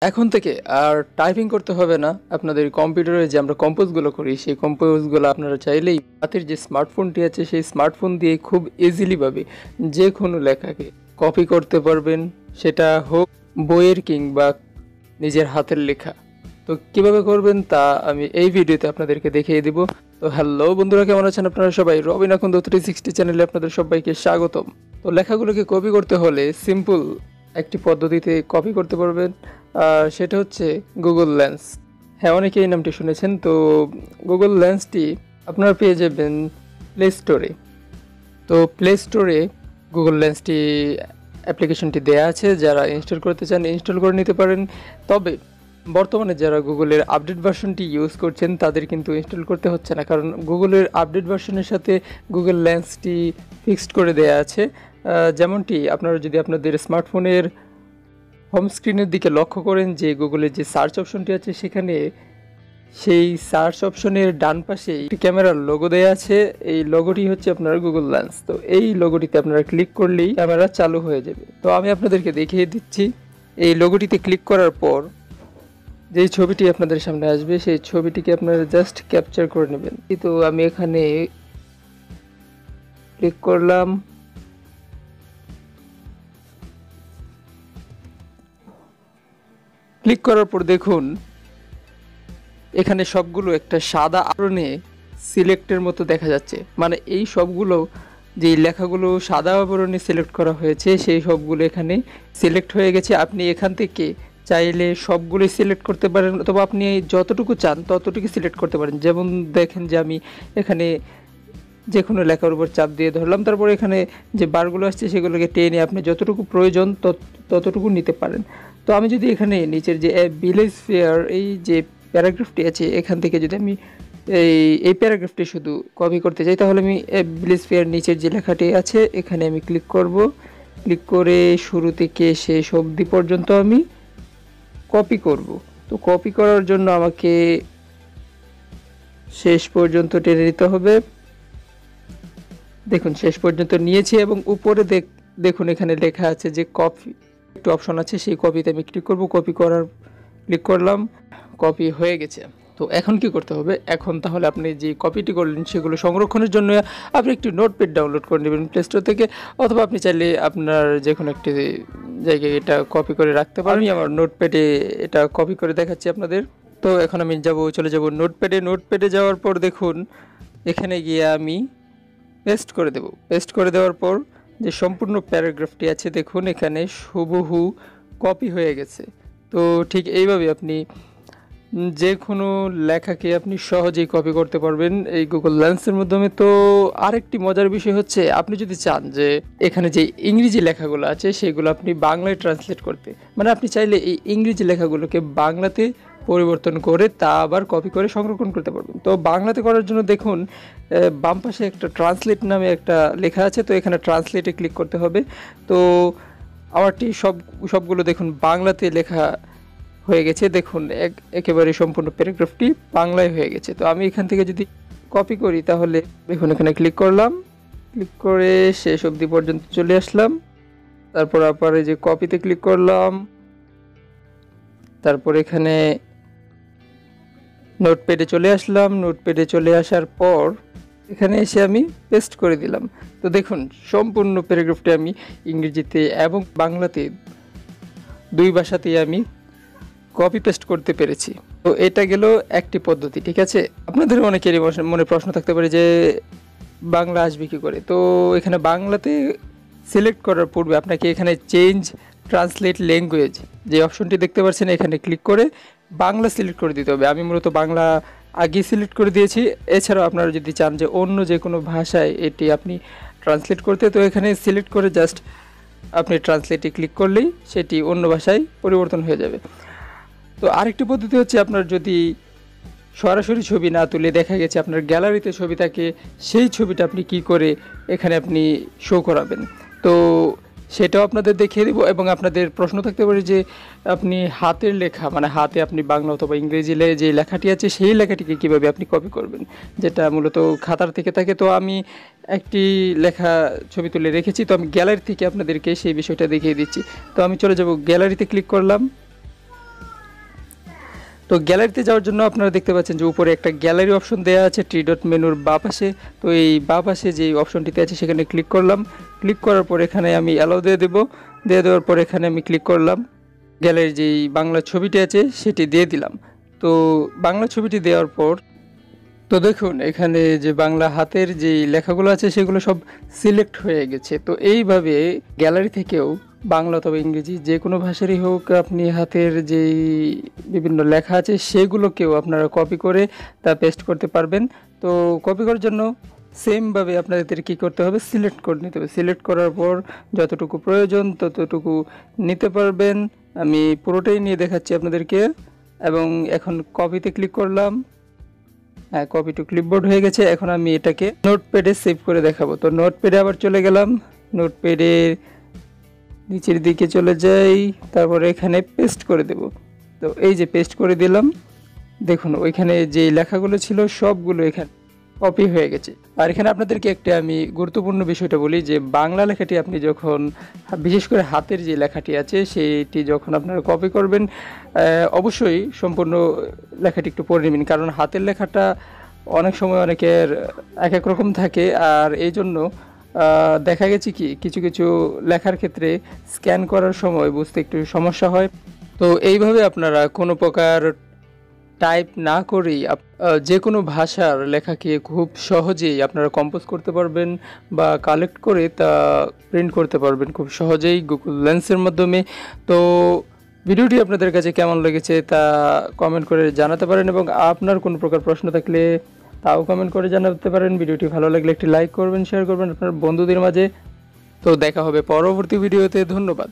এখন থেকে আর টাইপিং করতে হবে না। আপনাদের কম্পিউটারে যে আমরা কম্পোজগুলো করি সেই কম্পোজগুলো আপনারা চাইলেই হাতের যে স্মার্টফোনটি আছে সেই স্মার্টফোন দিয়ে খুব ইজিলিভাবে যে কোনো লেখাকে কপি করতে পারবেন, সেটা হোক বইয়ের কিংবা নিজের হাতের লেখা। তো কিভাবে করবেন তা আমি এই ভিডিওতে আপনাদেরকে দেখিয়ে দিব। তো হ্যালো বন্ধুরা, কেমন আছেন আপনারা সবাই? রবিন আকন্দ 360 চ্যানেলে আপনাদের সবাইকে স্বাগতম। তো লেখাগুলোকে কপি করতে হলে সিম্পল একটি পদ্ধতিতে কপি করতে পারবেন, সেটা হচ্ছে গুগল লেন্স। হ্যাঁ, অনেকেই এই নামটি শুনেছেন। তো গুগল লেন্সটি আপনারা পেয়ে যাবেন প্লে স্টোরে। তো প্লে স্টোরে গুগল লেন্সটি অ্যাপ্লিকেশনটি দেয়া আছে, যারা ইনস্টল করতে চান ইনস্টল করে নিতে পারেন। তবে বর্তমানে যারা গুগলের আপডেট ভার্সনটি ইউজ করছেন তাদের কিন্তু ইনস্টল করতে হচ্ছে না, কারণ গুগলের আপডেট ভার্সনের সাথে গুগল লেন্সটি ফিক্সড করে দেয়া আছে। যেমনটি আপনারা যদি আপনাদের স্মার্টফোনের হোম স্ক্রিনের দিকে লক্ষ্য করেন যে গুগলের যে সার্চ অপশনটি আছে, সেখানে সেই সার্চ অপশনের ডান পাশে একটি ক্যামেরার লোগো দেয়া আছে। এই লোগোটি হচ্ছে আপনার গুগল লেন্স। তো এই লোগোটিতে আপনারা ক্লিক করলেই ক্যামেরা চালু হয়ে যাবে। তো আমি আপনাদেরকে দেখিয়ে দিচ্ছি। এই লোগোটিতে ক্লিক করার পর যেই ছবিটি আপনাদের সামনে আসবে সেই ছবিটিকে আপনারা জাস্ট ক্যাপচার করে নেবেন। তো আমি এখানে ক্লিক করলাম, ক্লিক করার পর দেখুন এখানে সবগুলো একটা সাদা আবরণে সিলেক্টের মতো দেখা যাচ্ছে। মানে এই সবগুলো যে লেখাগুলো সাদা আবরণে সিলেক্ট করা হয়েছে সেই সবগুলো এখানে সিলেক্ট হয়ে গেছে। আপনি এখান থেকে চাইলে সবগুলো সিলেক্ট করতে পারেন, অথবা আপনি যতটুকু চান ততটুকু সিলেক্ট করতে পারেন। যেমন দেখেন যে আমি এখানে যে কোনো লেখার উপর চাপ দিয়ে ধরলাম, তারপর এখানে যে বারগুলো আসছে সেগুলোকে টেনে আপনি যতটুকু প্রয়োজন ততটুকু নিতে পারেন। তো আমি যদি এখানে নিচের যে ভিলেজ ফেয়ার এই যে প্যারাগ্রাফটি আছে, এখান থেকে যদি আমি এই প্যারাগ্রাফটি শুধু কপি করতে চাই, তাহলে আমি ভিলেজ ফেয়ার নিচের যে লেখাটি আছে এখানে আমি ক্লিক করব। ক্লিক করে শুরু থেকে শেষ অবধি পর্যন্ত আমি কপি করব। তো কপি করার জন্য আমাকে শেষ পর্যন্ত টেনে নিতে হবে। দেখুন শেষ পর্যন্ত নিয়েছি এবং উপরে দেখুন এখানে লেখা আছে যে কপি, একটু অপশন আছে, সেই কপিতে আমি ক্লিক করব। কপি করার ক্লিক করলাম, কপি হয়ে গেছে। তো এখন কি করতে হবে? এখন তাহলে আপনি যে কপিটি করলেন সেগুলো সংরক্ষণের জন্য আপনি একটি নোটপ্যাড ডাউনলোড করে নেবেন প্লে স্টোর থেকে, অথবা আপনি চাইলে আপনার যে কোনো একটি জায়গায় এটা কপি করে রাখতে পারেন। আমি আমার নোটপ্যাডে এটা কপি করে দেখাচ্ছি আপনাদের। তো এখন আমি চলে যাব নোটপ্যাডে। নোটপ্যাডে যাওয়ার পর দেখুন এখানে গিয়ে আমি পেস্ট করে দেব। পেস্ট করে দেওয়ার পর যে সম্পূর্ণ প্যারাগ্রাফটি আছে দেখুন এখানে হুবহু কপি হয়ে গেছে। তো ঠিক এইভাবে আপনি যে কোনো লেখাকে আপনি সহজেই কপি করতে পারবেন এই গুগল লেন্সের মাধ্যমে। তো আরেকটি মজার বিষয় হচ্ছে, আপনি যদি চান যে এখানে যে ইংরেজি লেখাগুলো আছে সেগুলো আপনি বাংলায় ট্রান্সলেট করতে, মানে আপনি চাইলে এই ইংরেজি লেখাগুলোকে বাংলাতে পরিবর্তন করে তা আবার কপি করে সংরক্ষণ করতে পারবেন। তো বাংলাতে করার জন্য দেখুন বাম পাশে একটা ট্রান্সলেট নামে একটা লেখা আছে, তো এখানে ট্রান্সলেটে ক্লিক করতে হবে। তো আমারটি সবগুলো দেখুন বাংলাতে লেখা হয়ে গেছে। দেখুন একেবারে সম্পূর্ণ প্যারাগ্রাফটি বাংলায় হয়ে গেছে। তো আমি এখান থেকে যদি কপি করি তাহলে দেখুন এখানে ক্লিক করলাম, ক্লিক করে শেষ অবধি পর্যন্ত চলে আসলাম। তারপর আবার এই যে কপিতে ক্লিক করলাম, তারপর এখানে নোটপ্যাডে চলে আসলাম। নোটপ্যাডে চলে আসার পর এখানে এসে আমি পেস্ট করে দিলাম। তো দেখুন সম্পূর্ণ প্যারাগ্রাফটি আমি ইংরেজিতে এবং বাংলাতে দুই ভাষাতেই আমি কপি পেস্ট করতে পেরেছি। তো এটা গেল একটি পদ্ধতি, ঠিক আছে। আপনাদের অনেকেরই মনে প্রশ্ন থাকতে পারে যে বাংলা আসবে কী করে। তো এখানে বাংলাতে সিলেক্ট করার পূর্বে আপনাকে এখানে চেঞ্জ ট্রান্সলেট ল্যাঙ্গুয়েজ যে অপশনটি দেখতে পাচ্ছেন এখানে ক্লিক করে বাংলা সিলেক্ট করে দিতে হবে। আমি মূলত বাংলা আগে সিলেক্ট করে দিয়েছি। এছাড়াও আপনারা যদি চান যে অন্য যে কোনো ভাষায় এটি আপনি ট্রান্সলেট করতে, তো এখানে সিলেক্ট করে জাস্ট আপনি ট্রান্সলেটে ক্লিক করলেই সেটি অন্য ভাষায় পরিবর্তন হয়ে যাবে। তো আরেকটি পদ্ধতি হচ্ছে, আপনার যদি সরাসরি ছবি না তুলে দেখা গেছে আপনার গ্যালারিতে ছবি থাকে, সেই ছবিটা আপনি কি করে এখানে আপনি শো করাবেন, তো সেটাও আপনাদের দেখিয়ে দেব। এবং আপনাদের প্রশ্ন থাকতে পারে যে আপনি হাতের লেখা, মানে হাতে আপনি বাংলা অথবা ইংরেজি যে লেখাটি আছে সেই লেখাটিকে কীভাবে আপনি কপি করবেন, যেটা মূলত খাতার থেকে থাকে। তো আমি একটি লেখা ছবি তুলে রেখেছি, তো আমি গ্যালারি থেকে আপনাদেরকে সেই বিষয়টা দেখিয়ে দিচ্ছি। তো আমি চলে যাব, গ্যালারিতে ক্লিক করলাম। তো গ্যালারিতে যাওয়ার জন্য আপনারা দেখতে পাচ্ছেন যে উপরে একটা গ্যালারি অপশন দেওয়া আছে থ্রি ডট মেনুর বাঁ পাশে। তো এই বাঁ পাশে যে অপশনটিতে আছে সেখানে ক্লিক করলাম। ক্লিক করার পর এখানে আমি অ্যালাউ দিয়ে দেওয়ার পর এখানে আমি ক্লিক করলাম। গ্যালারির যেই বাংলা ছবিটি আছে সেটি দিয়ে দিলাম। তো বাংলা ছবিটি দেওয়ার পর তো দেখুন এখানে যে বাংলা হাতের যে লেখাগুলো আছে সেগুলো সব সিলেক্ট হয়ে গেছে। তো এইভাবে গ্যালারি থেকেও বাংলা অথবা ইংরেজি যে কোনো ভাষারই হোক আপনি হাতের যেই বিভিন্ন লেখা আছে সেগুলোকেও আপনারা কপি করে তা পেস্ট করতে পারবেন। তো কপি করার জন্য সেমভাবে আপনাদের কী করতে হবে, সিলেক্ট করে নিতে হবে। সিলেক্ট করার পর যতটুকু প্রয়োজন ততটুকু নিতে পারবেন। আমি পুরোটাই নিয়ে দেখাচ্ছি আপনাদেরকে। এবং এখন কপিতে ক্লিক করলাম। হ্যাঁ, কপি টু ক্লিপবোর্ড হয়ে গেছে। এখন আমি এটাকে নোটপ্যাডে সেভ করে দেখাবো। তো নোটপ্যাডে আবার চলে গেলাম, নোটপ্যাডে নিচের দিকে চলে যাই, তারপরে এখানে পেস্ট করে দেব। তো এই যে পেস্ট করে দিলাম, দেখুন ওইখানে যে লেখাগুলো ছিল সবগুলো এখানে কপি হয়ে গেছে। আর এখানে আপনাদেরকে একটা আমি গুরুত্বপূর্ণ বিষয়টা বলি যে বাংলা লেখাটি আপনি যখন বিশেষ করে হাতের যে লেখাটি আছে সেইটি যখন আপনারা কপি করবেন অবশ্যই সম্পূর্ণ লেখাটি একটু পড়ে নেবেন, কারণ হাতের লেখাটা অনেক সময় অনেকের এক এক রকম থাকে। আর এই জন্য দেখা গেছে কি কিছু কিছু লেখার ক্ষেত্রে স্ক্যান করার সময় বুঝতে একটু সমস্যা হয়। তো এইভাবে আপনারা কোনো প্রকার টাইপ না করেই যে কোনো ভাষার লেখাকে খুব সহজেই আপনারা কম্পোজ করতে পারবেন বা কালেক্ট করে তা প্রিন্ট করতে পারবেন খুব সহজেই গুগল লেন্সের মাধ্যমে। তো ভিডিওটি আপনাদের কাছে কেমন লেগেছে তা কমেন্ট করে জানাতে পারেন, এবং আপনার কোনো প্রকার প্রশ্ন থাকলে তাও কমেন্ট করে জানাতে পারেন। ভিডিওটি ভালো লাগলে একটি লাইক করবেন, শেয়ার করবেন আপনার বন্ধুদের মাঝে। তো দেখা হবে পরবর্তী ভিডিওতে। ধন্যবাদ।